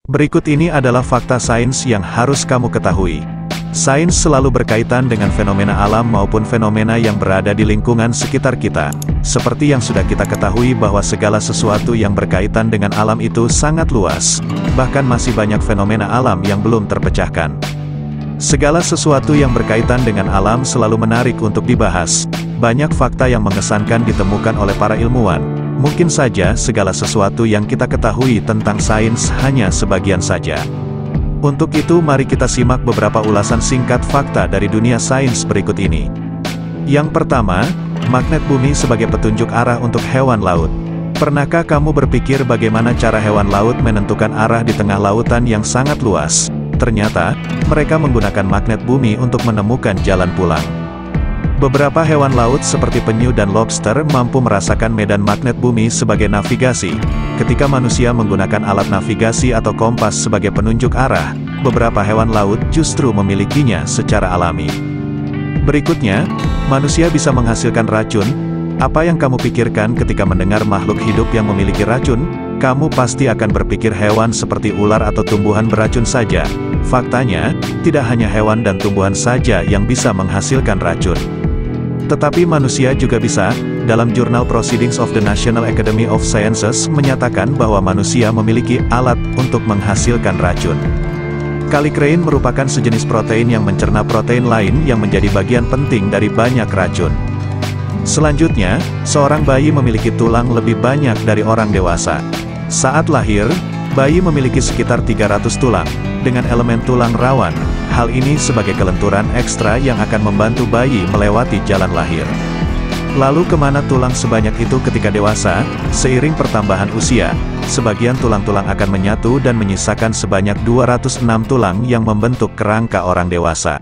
Berikut ini adalah fakta sains yang harus kamu ketahui. Sains selalu berkaitan dengan fenomena alam maupun fenomena yang berada di lingkungan sekitar kita. Seperti yang sudah kita ketahui bahwa segala sesuatu yang berkaitan dengan alam itu sangat luas. Bahkan masih banyak fenomena alam yang belum terpecahkan. Segala sesuatu yang berkaitan dengan alam selalu menarik untuk dibahas. Banyak fakta yang mengesankan ditemukan oleh para ilmuwan. Mungkin saja segala sesuatu yang kita ketahui tentang sains hanya sebagian saja. Untuk itu mari kita simak beberapa ulasan singkat fakta dari dunia sains berikut ini. Yang pertama, magnet bumi sebagai petunjuk arah untuk hewan laut. Pernahkah kamu berpikir bagaimana cara hewan laut menentukan arah di tengah lautan yang sangat luas? Ternyata, mereka menggunakan magnet bumi untuk menemukan jalan pulang. Beberapa hewan laut seperti penyu dan lobster mampu merasakan medan magnet bumi sebagai navigasi. Ketika manusia menggunakan alat navigasi atau kompas sebagai penunjuk arah, beberapa hewan laut justru memilikinya secara alami. Berikutnya, manusia bisa menghasilkan racun. Apa yang kamu pikirkan ketika mendengar makhluk hidup yang memiliki racun? Kamu pasti akan berpikir hewan seperti ular atau tumbuhan beracun saja. Faktanya, tidak hanya hewan dan tumbuhan saja yang bisa menghasilkan racun. Tetapi manusia juga bisa. Dalam jurnal Proceedings of the National Academy of Sciences menyatakan bahwa manusia memiliki alat untuk menghasilkan racun. Kallikrein merupakan sejenis protein yang mencerna protein lain yang menjadi bagian penting dari banyak racun. Selanjutnya, seorang bayi memiliki tulang lebih banyak dari orang dewasa. Saat lahir, bayi memiliki sekitar 300 tulang, dengan elemen tulang rawan. Hal ini sebagai kelenturan ekstra yang akan membantu bayi melewati jalan lahir. Lalu kemana tulang sebanyak itu ketika dewasa? Seiring pertambahan usia, sebagian tulang-tulang akan menyatu dan menyisakan sebanyak 206 tulang yang membentuk kerangka orang dewasa.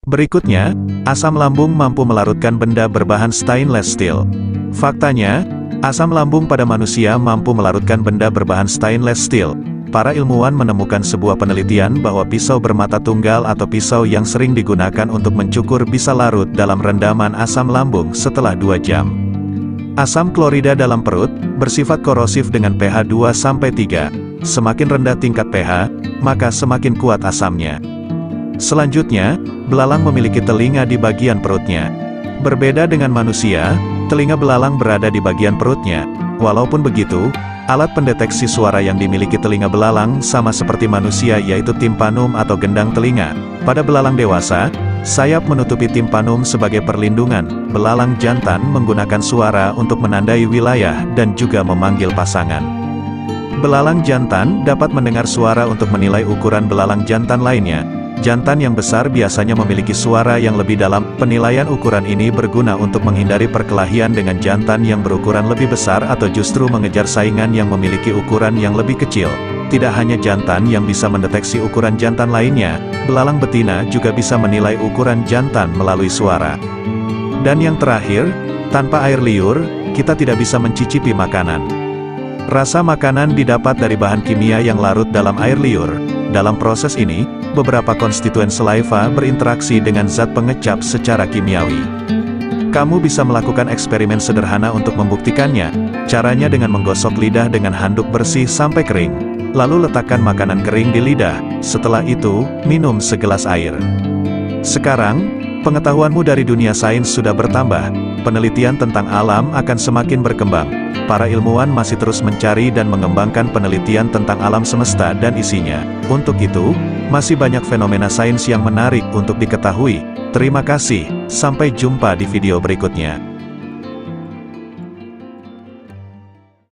Berikutnya, asam lambung mampu melarutkan benda berbahan stainless steel. Faktanya, asam lambung pada manusia mampu melarutkan benda berbahan stainless steel. Para ilmuwan menemukan sebuah penelitian bahwa pisau bermata tunggal atau pisau yang sering digunakan untuk mencukur bisa larut dalam rendaman asam lambung setelah 2 jam. Asam klorida dalam perut bersifat korosif dengan pH 2-3. Semakin rendah tingkat pH, maka semakin kuat asamnya. Selanjutnya, belalang memiliki telinga di bagian perutnya. Berbeda dengan manusia, telinga belalang berada di bagian perutnya. Walaupun begitu, alat pendeteksi suara yang dimiliki telinga belalang sama seperti manusia yaitu timpanum atau gendang telinga. Pada belalang dewasa, sayap menutupi timpanum sebagai perlindungan. Belalang jantan menggunakan suara untuk menandai wilayah dan juga memanggil pasangan. Belalang jantan dapat mendengar suara untuk menilai ukuran belalang jantan lainnya. Jantan yang besar biasanya memiliki suara yang lebih dalam. Penilaian ukuran ini berguna untuk menghindari perkelahian dengan jantan yang berukuran lebih besar atau justru mengejar saingan yang memiliki ukuran yang lebih kecil. Tidak hanya jantan yang bisa mendeteksi ukuran jantan lainnya, belalang betina juga bisa menilai ukuran jantan melalui suara. Dan yang terakhir, tanpa air liur, kita tidak bisa mencicipi makanan. Rasa makanan didapat dari bahan kimia yang larut dalam air liur. Dalam proses ini, beberapa konstituen saliva berinteraksi dengan zat pengecap secara kimiawi. Kamu bisa melakukan eksperimen sederhana untuk membuktikannya. Caranya dengan menggosok lidah dengan handuk bersih sampai kering. Lalu letakkan makanan kering di lidah. Setelah itu, minum segelas air. Sekarang, pengetahuanmu dari dunia sains sudah bertambah. Penelitian tentang alam akan semakin berkembang. Para ilmuwan masih terus mencari dan mengembangkan penelitian tentang alam semesta dan isinya. Untuk itu, masih banyak fenomena sains yang menarik untuk diketahui. Terima kasih, sampai jumpa di video berikutnya.